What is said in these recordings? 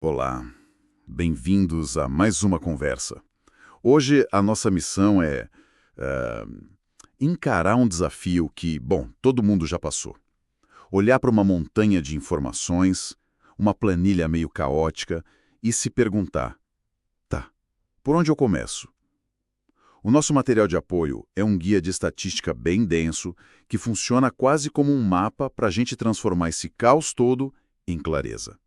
Olá, bem-vindos a mais uma conversa. Hoje a nossa missão é eh, encarar um desafio que, bom, todo mundo já passou. Olhar para uma montanha de informações, uma planilha meio caótica e se perguntar: tá, por onde eu começo? O nosso material de apoio é um guia de estatística bem denso que funciona quase como um mapa para a gente transformar esse caos todo em clareza.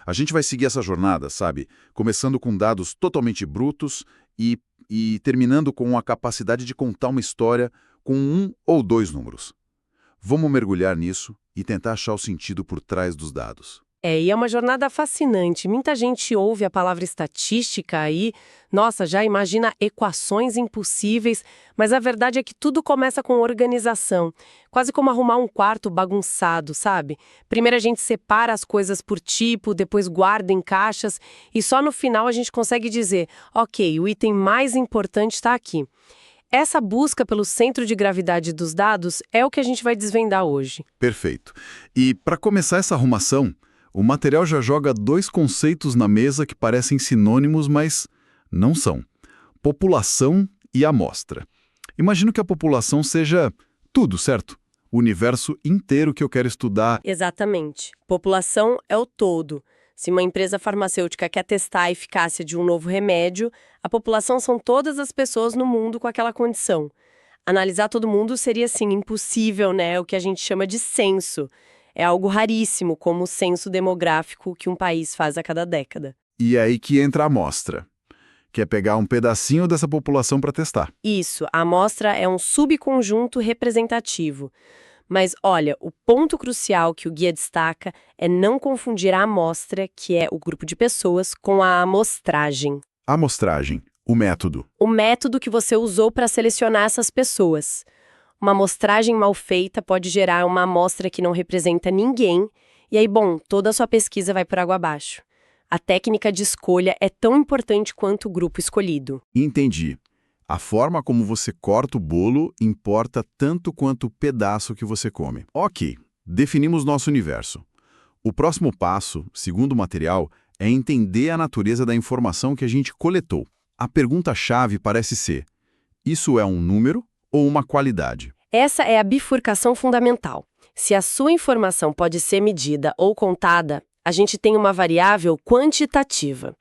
A gente vai seguir essa jornada, sabe? Começando com dados totalmente brutos e terminando com a capacidade de contar uma história com um ou dois números. Vamos mergulhar nisso e tentar achar o sentido por trás dos dados. E é uma jornada fascinante. Muita gente ouve a palavra estatística aí, nossa, já imagina equações impossíveis, mas a verdade é que tudo começa com organização. Quase como arrumar um quarto bagunçado, sabe? Primeiro a gente separa as coisas por tipo, depois guarda em caixas e só no final a gente consegue dizer, ok, o item mais importante está aqui. Essa busca pelo centro de gravidade dos dados é o que a gente vai desvendar hoje. Perfeito. E para começar essa arrumação, o material já joga dois conceitos na mesa que parecem sinônimos, mas não são: população e amostra. Imagino que a população seja tudo, certo? O universo inteiro que eu quero estudar. Exatamente. População é o todo. Se uma empresa farmacêutica quer testar a eficácia de um novo remédio, a população são todas as pessoas no mundo com aquela condição. Analisar todo mundo seria, assim, impossível, né? O que a gente chama de censo. É algo raríssimo, como o censo demográfico que um país faz a cada década. E é aí que entra a amostra, que é pegar um pedacinho dessa população para testar. Isso, a amostra é um subconjunto representativo. Mas, olha, o ponto crucial que o guia destaca é não confundir a amostra, que é o grupo de pessoas, com a amostragem. Amostragem, o método. O método que você usou para selecionar essas pessoas. Uma amostragem mal feita pode gerar uma amostra que não representa ninguém, e aí, bom, toda a sua pesquisa vai por água abaixo. A técnica de escolha é tão importante quanto o grupo escolhido. Entendi. A forma como você corta o bolo importa tanto quanto o pedaço que você come. Ok, definimos nosso universo. O próximo passo, segundo o material, é entender a natureza da informação que a gente coletou. A pergunta-chave parece ser: isso é um número ou uma qualidade? Essa é a bifurcação fundamental. Se a sua informação pode ser medida ou contada, a gente tem uma variável quantitativa.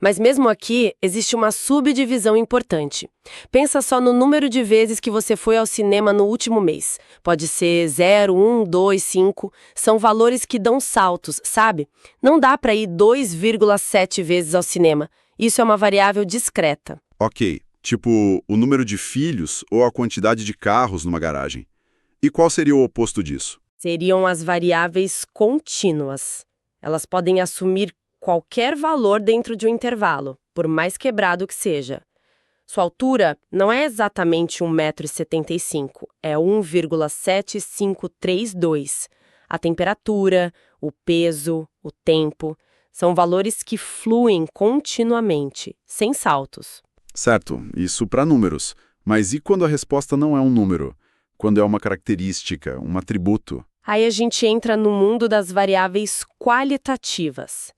Mas mesmo aqui, existe uma subdivisão importante. Pensa só no número de vezes que você foi ao cinema no último mês. Pode ser 0, 1, 2, 5. São valores que dão saltos, sabe? Não dá para ir 2,7 vezes ao cinema. Isso é uma variável discreta. Ok, tipo o número de filhos ou a quantidade de carros numa garagem. E qual seria o oposto disso? Seriam as variáveis contínuas. Elas podem assumir qualquer valor dentro de um intervalo, por mais quebrado que seja. Sua altura não é exatamente 1,75 m, é 1,7532. A temperatura, o peso, o tempo, são valores que fluem continuamente, sem saltos. Certo, isso para números. Mas e quando a resposta não é um número? Quando é uma característica, um atributo? Aí a gente entra no mundo das variáveis qualitativas.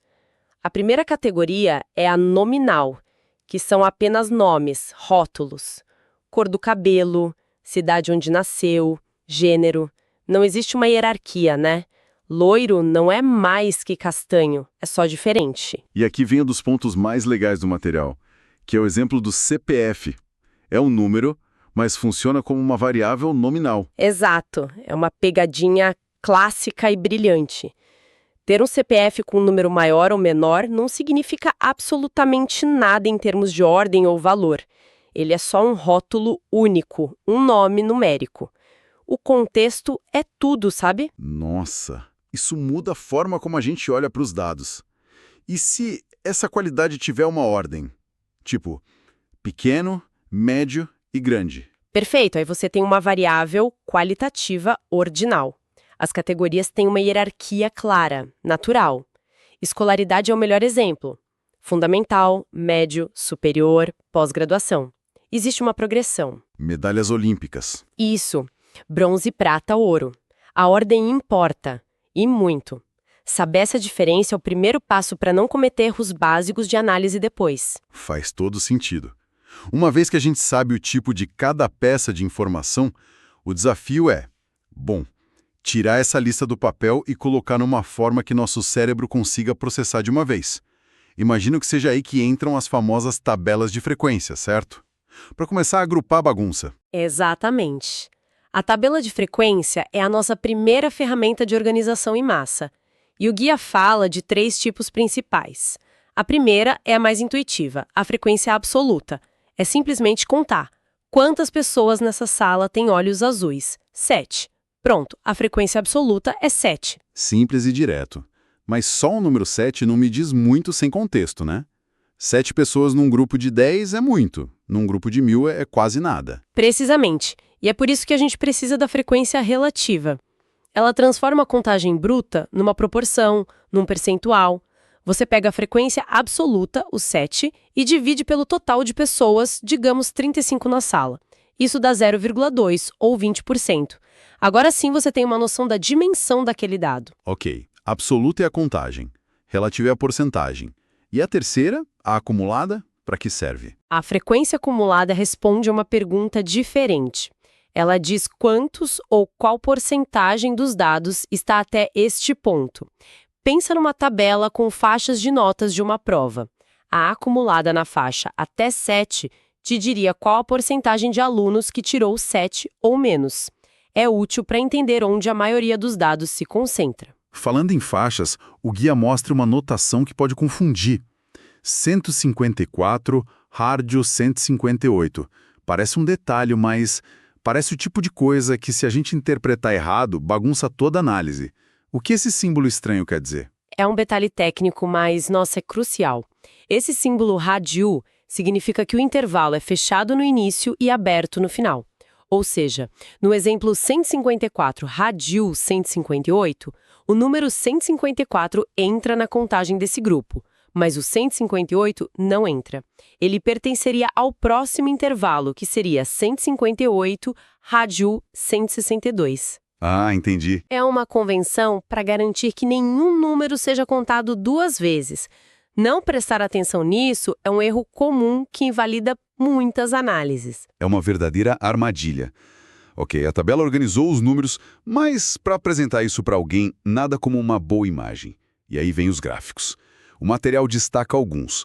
A primeira categoria é a nominal, que são apenas nomes, rótulos. Cor do cabelo, cidade onde nasceu, gênero. Não existe uma hierarquia, né? Loiro não é mais que castanho, é só diferente. E aqui vem um dos pontos mais legais do material, que é o exemplo do CPF. É um número, mas funciona como uma variável nominal. Exato, é uma pegadinha clássica e brilhante. Ter um CPF com um número maior ou menor não significa absolutamente nada em termos de ordem ou valor. Ele é só um rótulo único, um nome numérico. O contexto é tudo, sabe? Nossa, isso muda a forma como a gente olha para os dados. E se essa qualidade tiver uma ordem? Tipo, pequeno, médio e grande. Perfeito, aí você tem uma variável qualitativa ordinal. As categorias têm uma hierarquia clara, natural. Escolaridade é o melhor exemplo. Fundamental, médio, superior, pós-graduação. Existe uma progressão. Medalhas olímpicas. Isso. Bronze, prata, ouro. A ordem importa. E muito. Saber essa diferença é o primeiro passo para não cometer erros básicos de análise depois. Faz todo sentido. Uma vez que a gente sabe o tipo de cada peça de informação, o desafio é, bom, tirar essa lista do papel e colocar numa forma que nosso cérebro consiga processar de uma vez. Imagino que seja aí que entram as famosas tabelas de frequência, certo? Para começar a agrupar a bagunça. Exatamente. A tabela de frequência é a nossa primeira ferramenta de organização em massa. E o guia fala de 3 tipos principais. A primeira é a mais intuitiva, a frequência absoluta. É simplesmente contar. Quantas pessoas nessa sala têm olhos azuis? 7. Pronto, a frequência absoluta é 7. Simples e direto. Mas só o número 7 não me diz muito sem contexto, né? 7 pessoas num grupo de 10 é muito. Num grupo de 1000 é quase nada. Precisamente. E é por isso que a gente precisa da frequência relativa. Ela transforma a contagem bruta numa proporção, num percentual. Você pega a frequência absoluta, o 7, e divide pelo total de pessoas, digamos 35 na sala. Isso dá 0,2 ou 20%. Agora sim você tem uma noção da dimensão daquele dado. Ok. Absoluta é a contagem. Relativa é a porcentagem. E a terceira, a acumulada, para que serve? A frequência acumulada responde a uma pergunta diferente. Ela diz quantos ou qual porcentagem dos dados está até este ponto. Pensa numa tabela com faixas de notas de uma prova. A acumulada na faixa até 7 te diria qual a porcentagem de alunos que tirou 7 ou menos. É útil para entender onde a maioria dos dados se concentra. Falando em faixas, o guia mostra uma notação que pode confundir. 154, rádio 158. Parece um detalhe, mas parece o tipo de coisa que, se a gente interpretar errado, bagunça toda a análise. O que esse símbolo estranho quer dizer? É um detalhe técnico, mas, nossa, é crucial. Esse símbolo rádio significa que o intervalo é fechado no início e aberto no final. Ou seja, no exemplo 154 rádio 158, o número 154 entra na contagem desse grupo, mas o 158 não entra. Ele pertenceria ao próximo intervalo, que seria 158 rádio 162. Ah, entendi. É uma convenção para garantir que nenhum número seja contado 2 vezes. Não prestar atenção nisso é um erro comum que invalida muitas análises. É uma verdadeira armadilha. Ok, a tabela organizou os números, mas para apresentar isso para alguém, nada como uma boa imagem. E aí vem os gráficos. O material destaca alguns.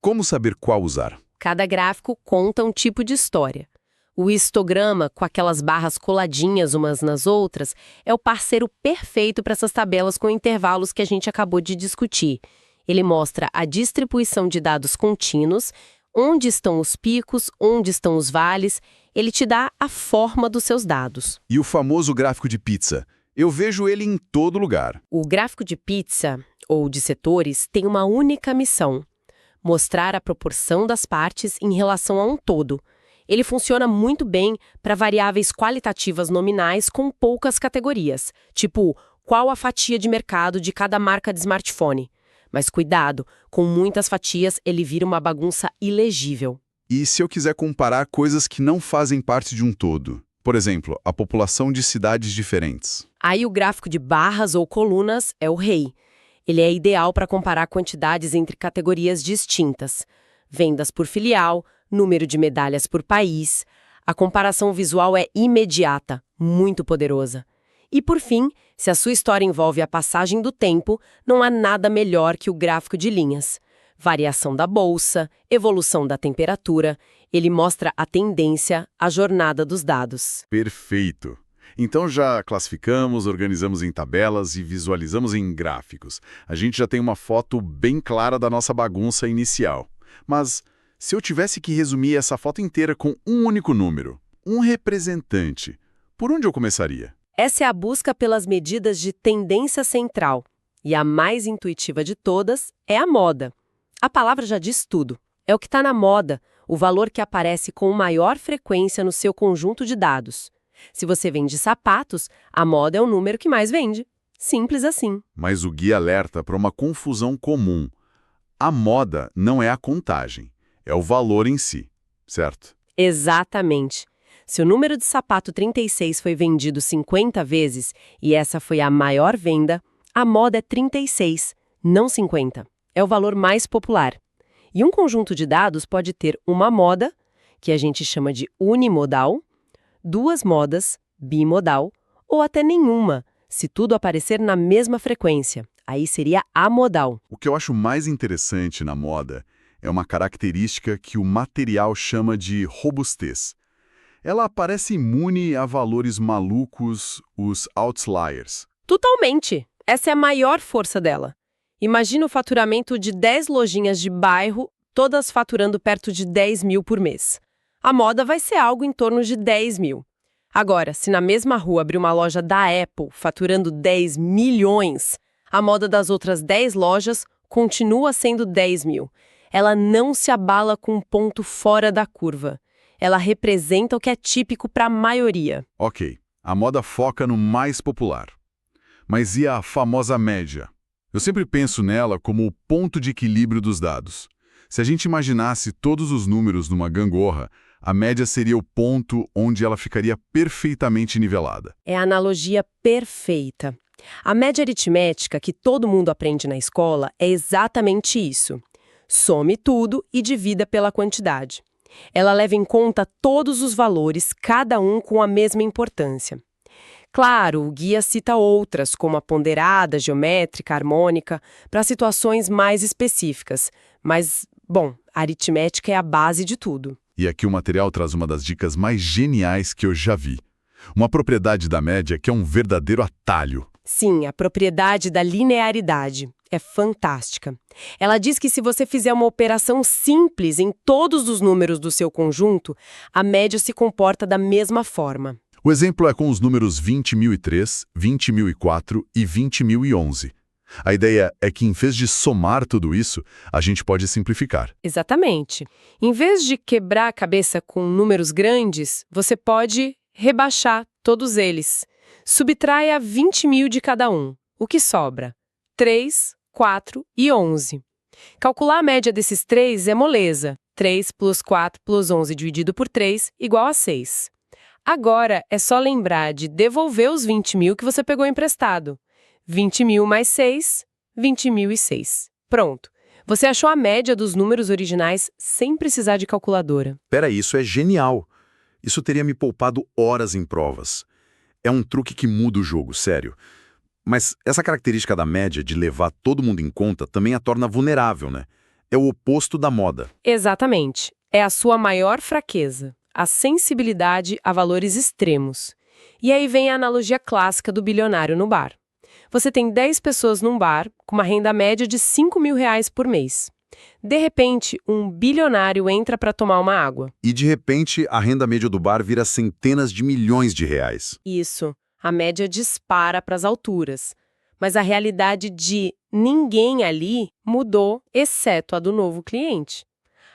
Como saber qual usar? Cada gráfico conta um tipo de história. O histograma, com aquelas barras coladinhas umas nas outras, é o parceiro perfeito para essas tabelas com intervalos que a gente acabou de discutir. Ele mostra a distribuição de dados contínuos, onde estão os picos, onde estão os vales. Ele te dá a forma dos seus dados. E o famoso gráfico de pizza? Eu vejo ele em todo lugar. O gráfico de pizza, ou de setores, tem uma única missão: mostrar a proporção das partes em relação a um todo. Ele funciona muito bem para variáveis qualitativas nominais com poucas categorias, tipo qual a fatia de mercado de cada marca de smartphone. Mas cuidado, com muitas fatias ele vira uma bagunça ilegível. E se eu quiser comparar coisas que não fazem parte de um todo? Por exemplo, a população de cidades diferentes. Aí o gráfico de barras ou colunas é o rei. Ele é ideal para comparar quantidades entre categorias distintas. Vendas por filial, número de medalhas por país. A comparação visual é imediata, muito poderosa. E por fim, se a sua história envolve a passagem do tempo, não há nada melhor que o gráfico de linhas. Variação da bolsa, evolução da temperatura, ele mostra a tendência, a jornada dos dados. Perfeito. Então já classificamos, organizamos em tabelas e visualizamos em gráficos. A gente já tem uma foto bem clara da nossa bagunça inicial. Mas se eu tivesse que resumir essa foto inteira com um único número, um representante, por onde eu começaria? Essa é a busca pelas medidas de tendência central. E a mais intuitiva de todas é a moda. A palavra já diz tudo. É o que está na moda, o valor que aparece com maior frequência no seu conjunto de dados. Se você vende sapatos, a moda é o número que mais vende. Simples assim. Mas o guia alerta para uma confusão comum. A moda não é a contagem, é o valor em si, certo? Exatamente. Se o número de sapato 36 foi vendido 50 vezes e essa foi a maior venda, A moda é 36, não 50. É o valor mais popular. E um conjunto de dados pode ter uma moda, que a gente chama de unimodal, duas modas, bimodal, ou até nenhuma, se tudo aparecer na mesma frequência. Aí seria amodal. O que eu acho mais interessante na moda é uma característica que o material chama de robustez. Ela parece imune a valores malucos, os outliers. Totalmente. Essa é a maior força dela. Imagina o faturamento de 10 lojinhas de bairro, todas faturando perto de 10 mil por mês. A moda vai ser algo em torno de 10 mil. Agora, se na mesma rua abrir uma loja da Apple faturando 10 milhões, a moda das outras 10 lojas continua sendo 10 mil. Ela não se abala com um ponto fora da curva. Ela representa o que é típico para a maioria. Ok, a moda foca no mais popular. Mas e a famosa média? Eu sempre penso nela como o ponto de equilíbrio dos dados. Se a gente imaginasse todos os números numa gangorra, a média seria o ponto onde ela ficaria perfeitamente nivelada. É a analogia perfeita. A média aritmética que todo mundo aprende na escola é exatamente isso. Some tudo e divida pela quantidade. Ela leva em conta todos os valores, cada um com a mesma importância. Claro, o guia cita outras, como a ponderada, geométrica, harmônica, para situações mais específicas. Mas, bom, a aritmética é a base de tudo. E aqui o material traz uma das dicas mais geniais que eu já vi. Uma propriedade da média que é um verdadeiro atalho. Sim, a propriedade da linearidade. É fantástica. Ela diz que se você fizer uma operação simples em todos os números do seu conjunto, a média se comporta da mesma forma. O exemplo é com os números 20.003, 20.004 e 20.011. A ideia é que, em vez de somar tudo isso, a gente pode simplificar. Exatamente. Em vez de quebrar a cabeça com números grandes, você pode rebaixar todos eles. Subtraia 20 mil de cada um. O que sobra? 3, 4 e 11. Calcular a média desses três é moleza. 3 plus 4 plus 11 dividido por 3 igual a 6. Agora é só lembrar de devolver os 20 mil que você pegou emprestado. 20 mil mais 6, 20.006. Pronto. Você achou a média dos números originais sem precisar de calculadora. Peraí, isso é genial. Isso teria me poupado horas em provas. É um truque que muda o jogo, sério. Mas essa característica da média de levar todo mundo em conta também a torna vulnerável, né? É o oposto da moda. Exatamente. É a sua maior fraqueza, a sensibilidade a valores extremos. E aí vem a analogia clássica do bilionário no bar. Você tem 10 pessoas num bar com uma renda média de 5 mil reais por mês. De repente, um bilionário entra para tomar uma água. E de repente, a renda média do bar vira centenas de milhões de reais. Isso. A média dispara para as alturas. Mas a realidade de ninguém ali mudou, exceto a do novo cliente.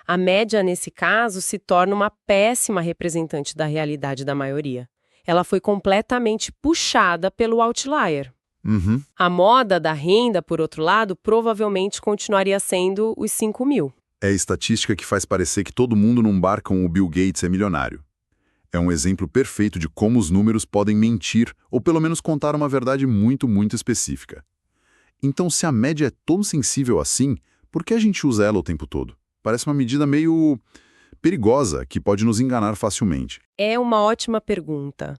A média, nesse caso, se torna uma péssima representante da realidade da maioria. Ela foi completamente puxada pelo outlier. Uhum. A moda da renda, por outro lado, provavelmente continuaria sendo os 5 mil. É a estatística que faz parecer que todo mundo num bar com o Bill Gates é milionário. É um exemplo perfeito de como os números podem mentir ou pelo menos contar uma verdade muito, muito específica. Então, se a média é tão sensível assim, por que a gente usa ela o tempo todo? Parece uma medida meio perigosa, que pode nos enganar facilmente. É uma ótima pergunta.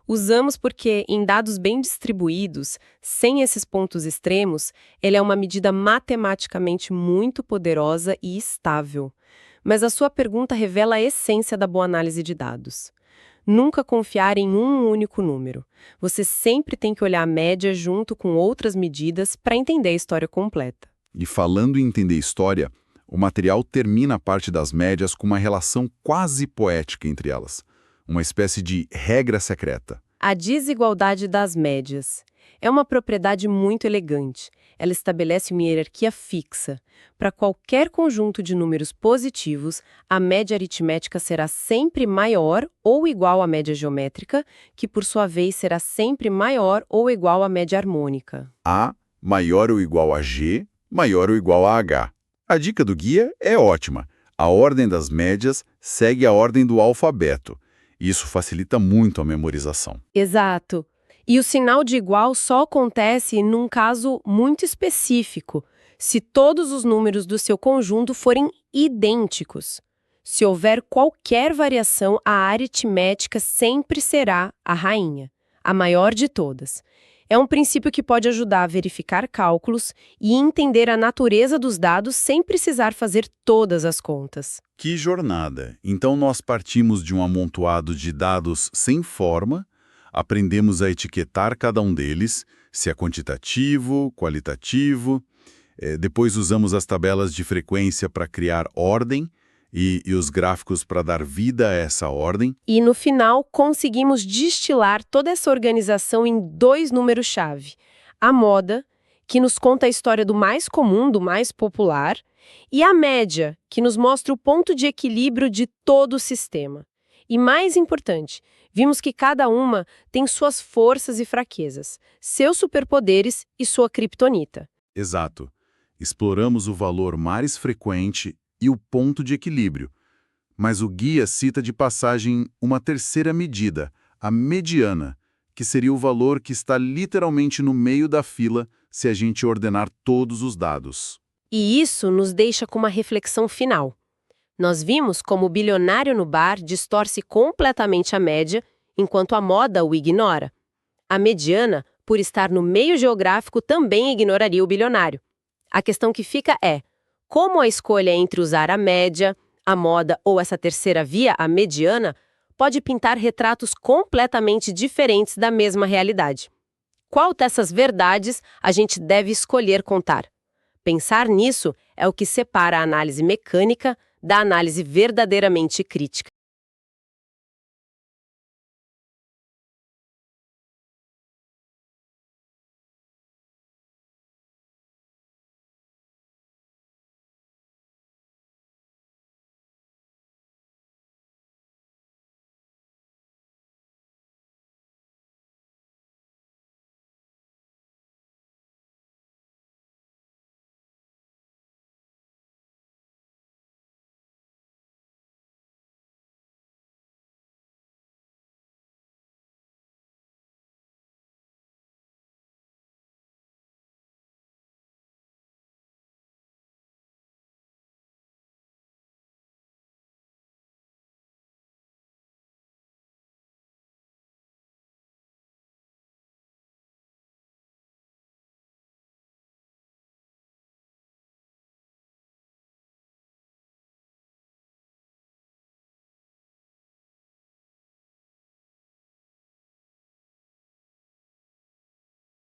Usamos porque, em dados bem distribuídos, sem esses pontos extremos, ele é uma medida matematicamente muito poderosa e estável. Mas a sua pergunta revela a essência da boa análise de dados. Nunca confiar em um único número. Você sempre tem que olhar a média junto com outras medidas para entender a história completa. E falando em entender história, o material termina a parte das médias com uma relação quase poética entre elas. Uma espécie de regra secreta. A desigualdade das médias é uma propriedade muito elegante. Ela estabelece uma hierarquia fixa. Para qualquer conjunto de números positivos, a média aritmética será sempre maior ou igual à média geométrica, que por sua vez será sempre maior ou igual à média harmônica. A maior ou igual a G, maior ou igual a H. A dica do guia é ótima. A ordem das médias segue a ordem do alfabeto. Isso facilita muito a memorização. Exato. E o sinal de igual só acontece num caso muito específico, se todos os números do seu conjunto forem idênticos. Se houver qualquer variação, a aritmética sempre será a rainha, a maior de todas. É um princípio que pode ajudar a verificar cálculos e entender a natureza dos dados sem precisar fazer todas as contas. Que jornada! Então nós partimos de um amontoado de dados sem forma, aprendemos a etiquetar cada um deles, se é quantitativo, qualitativo, depois usamos as tabelas de frequência para criar ordem e os gráficos para dar vida a essa ordem. E no final conseguimos destilar toda essa organização em 2 números-chave. A moda, que nos conta a história do mais comum, do mais popular, e a média, que nos mostra o ponto de equilíbrio de todo o sistema. E mais importante, vimos que cada uma tem suas forças e fraquezas, seus superpoderes e sua criptonita. Exato. Exploramos o valor mais frequente e o ponto de equilíbrio. Mas o guia cita de passagem uma terceira medida, a mediana, que seria o valor que está literalmente no meio da fila se a gente ordenar todos os dados. E isso nos deixa com uma reflexão final. Nós vimos como o bilionário no bar distorce completamente a média, enquanto a moda o ignora. A mediana, por estar no meio geográfico, também ignoraria o bilionário. A questão que fica é: como a escolha entre usar a média, a moda ou essa terceira via, a mediana, pode pintar retratos completamente diferentes da mesma realidade? Qual dessas verdades a gente deve escolher contar? Pensar nisso é o que separa a análise mecânica da análise verdadeiramente crítica.